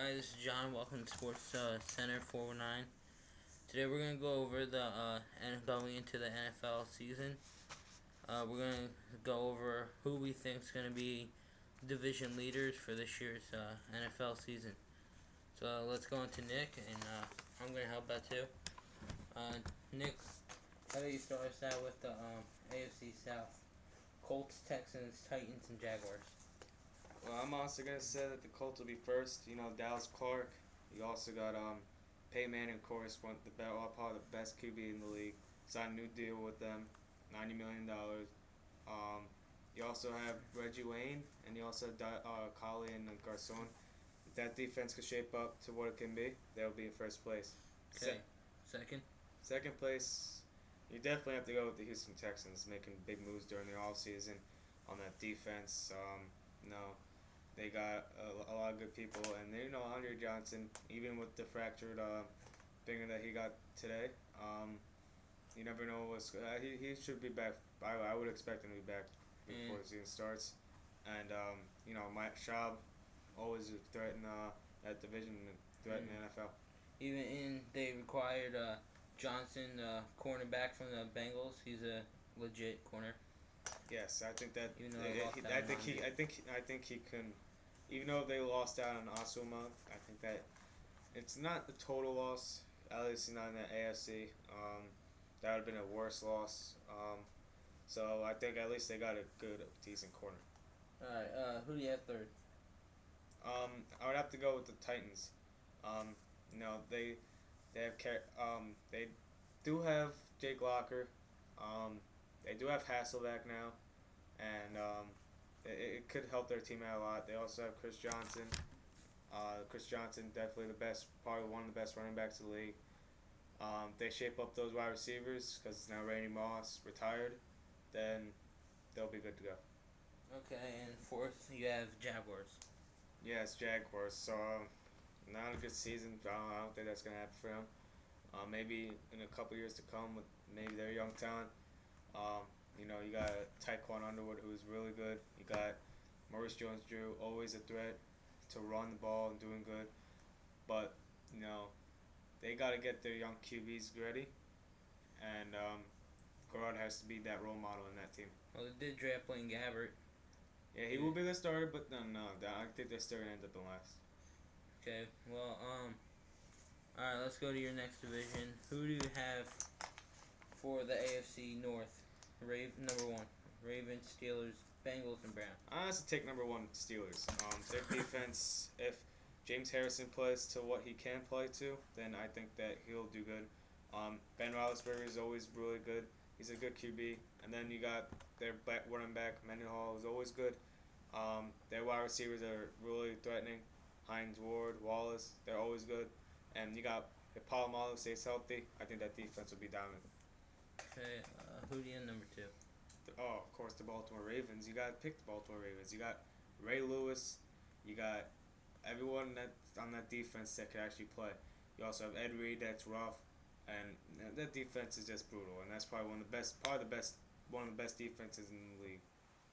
Hi, this is John. Welcome to Sports Center 409. Today we're going to go over going into the NFL season. We're going to go over who we think is going to be division leaders for this year's NFL season. So let's go into Nick, and I'm going to help out too. Nick, how do you start us out with the AFC South? Colts, Texans, Titans, and Jaguars. Well, I'm also gonna say that the Colts will be first. Dallas Clark. You also got Peyton Manning, of course, probably the best QB in the league. Signed a new deal with them, $90 million. You also have Reggie Wayne, and you also have Collie and Garcon. If that defense could shape up to what it can be, they'll be in first place. Okay. Second? Second place, you definitely have to go with the Houston Texans, making big moves during the offseason on that defense. They got a lot of good people, and Andre Johnson, even with the fractured finger that he got today, you never know he should be back. I would expect him to be back before the season starts, and Mike Schaub always threaten that division, threaten the NFL. They required Johnson, cornerback from the Bengals. He's a legit corner. Yes, I think that. I think he can. Even though they lost out on Asuma, I think that it's not a total loss. At least not in the AFC. That would have been a worse loss. So I think at least they got a decent corner. All right. Who do you have third? I would have to go with the Titans. They they do have Jake Locker. They do have Hasselbeck now, and it could help their team out a lot. They also have Chris Johnson. Chris Johnson, definitely probably one of the best running backs in the league. They shape up those wide receivers because now Randy Moss retired, then they'll be good to go. Okay, and fourth you have Jaguars. Yes, Jaguars. So not a good season. I don't think that's gonna happen for them. Maybe in a couple years to come with maybe their young talent. You got Tyquan Underwood, who's really good. You got Maurice Jones-Drew, always a threat to run the ball and doing good. But they got to get their young QBs ready, and Garrard has to be that role model in that team. Well, they did draft Blaine Gabbert. Yeah, he will be the starter, but no, I think they're still gonna end up in last. Okay, well, all right, let's go to your next division. Who do you have for the AFC North? Number one, Ravens, Steelers, Bengals, and Browns. I honestly take number one, Steelers. Their defense, if James Harrison plays to what he can play to, then I think that he'll do good. Ben Roethlisberger is always really good. He's a good QB. And then you got their running back, Mendenhall, is always good. Their wide receivers are really threatening. Hines Ward, Wallace, they're always good. And you got, if Polamalu stays healthy, I think that defense will be dominant. Okay, who do you have number two? Of course, the Baltimore Ravens. You got to pick the Baltimore Ravens. You got Ray Lewis. You got everyone that's on that defense that can actually play. You also have Ed Reed, that's rough, and that defense is just brutal. And that's probably one of the best defenses in the league.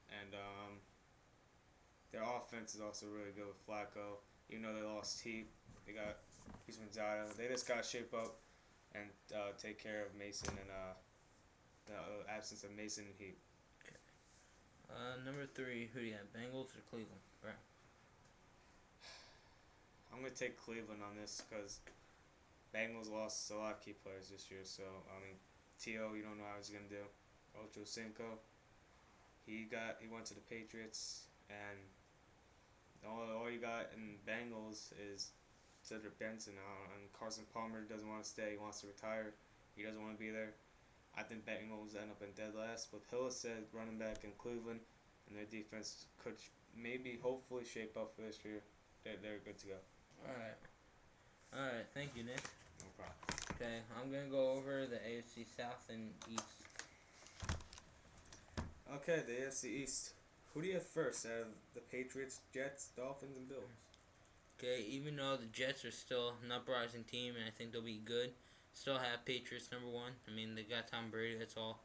And their offense is also really good with Flacco. Even though they lost Heat, they got Heath Manzada. They just got to shape up and take care of Mason and the absence of Mason and Heat. Okay. Number three, who do you have, Bengals or Cleveland? Right. I'm going to take Cleveland on this because Bengals lost a lot of key players this year. So, T.O., you don't know how he's going to do. Ocho Cinco, he went to the Patriots, and all you got in Bengals is Cedric Benson, and Carson Palmer doesn't want to stay. He wants to retire. He doesn't want to be there. I think Bengals end up in dead last with Hillis said running back in Cleveland, and their defense could hopefully shape up for this year. They're good to go. All right. Thank you, Nick. No problem. Okay, I'm gonna go over the AFC South and East. Okay, the AFC East. Who do you have first out of the Patriots, Jets, Dolphins, and Bills? Okay, even though the Jets are still an uprising team and I think they'll be good, still have Patriots number one. They got Tom Brady. That's all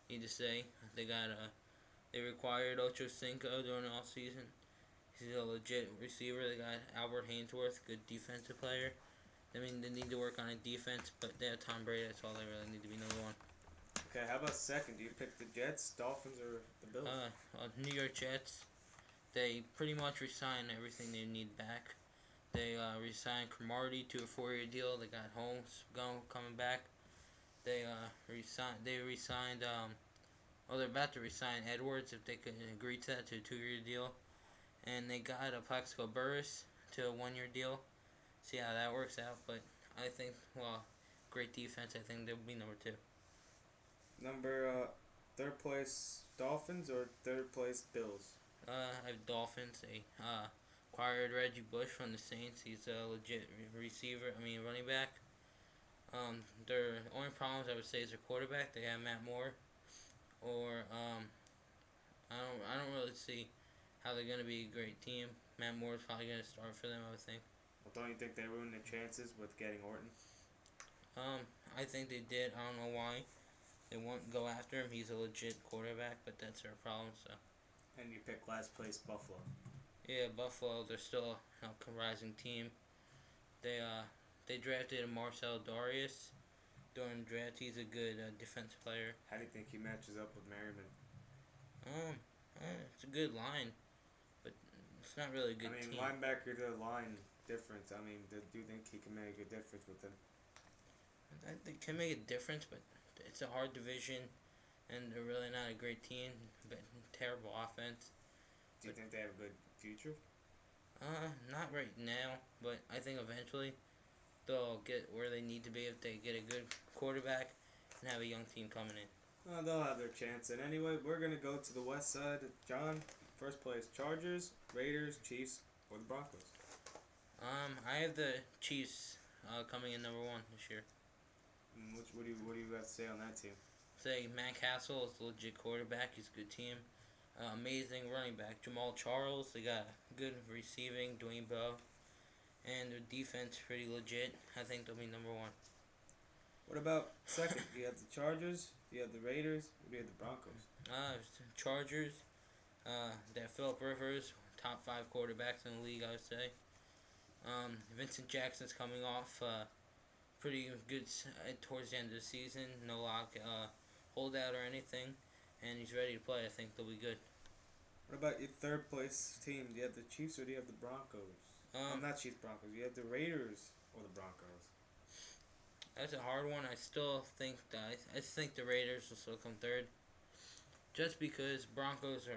I need to say. They required Ocho Cinco during the off season. He's a legit receiver. They got Albert Hainsworth, good defensive player. I mean, they need to work on a defense, but they have Tom Brady. That's all they really need to be number one. Okay, how about second? Do you pick the Jets, Dolphins, or the Bills? New York Jets. They pretty much re-signed everything they need back. They re-signed Cromartie to a 4-year deal. They got Holmes coming back. They re-signed. They're about to re-sign Edwards if they could agree to that, to a 2-year deal. And they got a Plaxico Burress to a 1-year deal. See how that works out. But I think, great defense. I think they'll be number 2. Third place Dolphins or third place Bills? I have Dolphins. They acquired Reggie Bush from the Saints. He's a legit running back. Their only problems I would say is their quarterback. They have Matt Moore, or I don't really see how they're gonna be a great team. Matt Moore's probably gonna start for them, I would think. Well, don't you think they ruined their chances with getting Orton? I think they did. I don't know why they won't go after him. He's a legit quarterback, but that's their problem. So. And you pick last place Buffalo. Yeah, Buffalo. They're still a rising team. They drafted Marcel Darius during the draft. He's a good defensive player. How do you think he matches up with Merriman? It's a good line, but it's not really a good team. Linebacker to line difference. Do you think he can make a difference with them? I think can make a difference, but it's a hard division, and they're really not a great team. But terrible offense. Do you think they have a good future? Not right now, but I think eventually they'll get where they need to be if they get a good quarterback and have a young team coming in. They'll have their chance. And anyway, we're going to go to the west side. John, first place, Chargers, Raiders, Chiefs, or the Broncos? I have the Chiefs coming in number 1 this year. What do you have to say on that team? Say Matt Castle is a legit quarterback. He's a good team. Amazing running back. Jamal Charles. They got good receiving. Dwayne Bowe. And their defense pretty legit. I think they'll be number 1. What about second? Do you have the Chargers? Do you have the Raiders? Or do you have the Broncos? Chargers. They have Phillip Rivers. Top 5 quarterbacks in the league, I would say. Vincent Jackson's coming off pretty good towards the end of the season. No holdout or anything, and he's ready to play. I think they'll be good. What about your third place team? Do you have the Chiefs or do you have the Broncos? Not Chiefs, Broncos. Do you have the Raiders or the Broncos? That's a hard one. I still think I think the Raiders will still come third, just because Broncos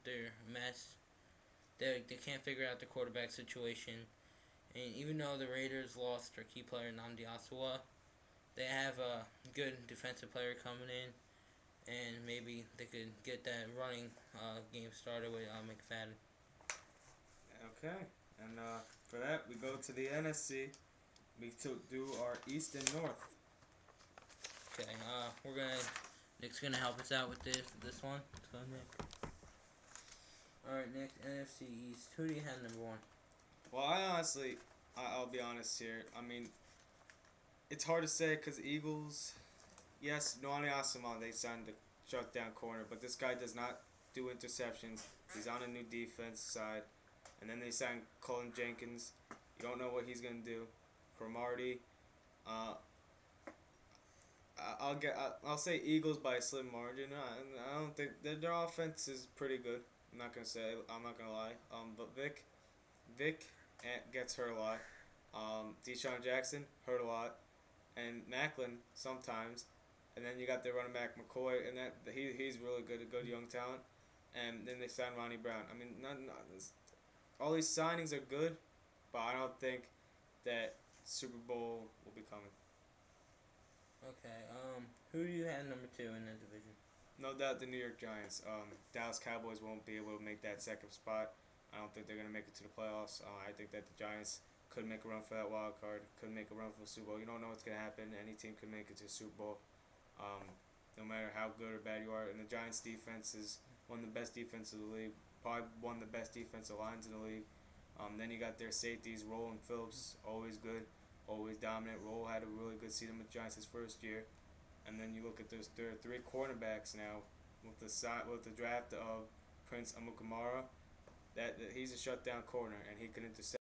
they're a mess. They can't figure out the quarterback situation, and even though the Raiders lost their key player Nnamdi Aswa, they have a good defensive player coming in, and maybe they could get that running game started with McFadden. Okay, and for that we go to the NFC. We do our East and North. Okay, Nick's gonna help us out with this one. Let's go, Nick. All right, Nick, NFC East. Who do you have number 1? Well, I'll be honest here. It's hard to say because Eagles, yes, Noani Asama, they signed the shutdown corner, but this guy does not do interceptions. He's on a new defense side. And then they signed Colin Jenkins. You don't know what he's going to do. Cromartie. I'll say Eagles by a slim margin. I don't think their offense is pretty good. I'm not gonna lie. But Vic gets hurt a lot. Deshaun Jackson hurt a lot, and Macklin sometimes. And then you got their running back McCoy, and he's really good, a good young talent. And then they signed Ronnie Brown. All these signings are good, but I don't think that Super Bowl will be coming. Okay. Who do you have number 2 in that division? No doubt the New York Giants. Dallas Cowboys won't be able to make that second spot. I don't think they're going to make it to the playoffs. I think that the Giants could make a run for that wild card, could make a run for the Super Bowl. You don't know what's going to happen. Any team could make it to the Super Bowl, no matter how good or bad you are. And the Giants' defense is one of the best defenses in the league, probably one of the best defensive lines in the league. Then you got their safeties, Roll and Phillips, always good, always dominant. Roll had a really good season with the Giants his first year. And then you look at their 3 cornerbacks now with the draft of Prince Amukamara That he's a shutdown corner, and he can intercept.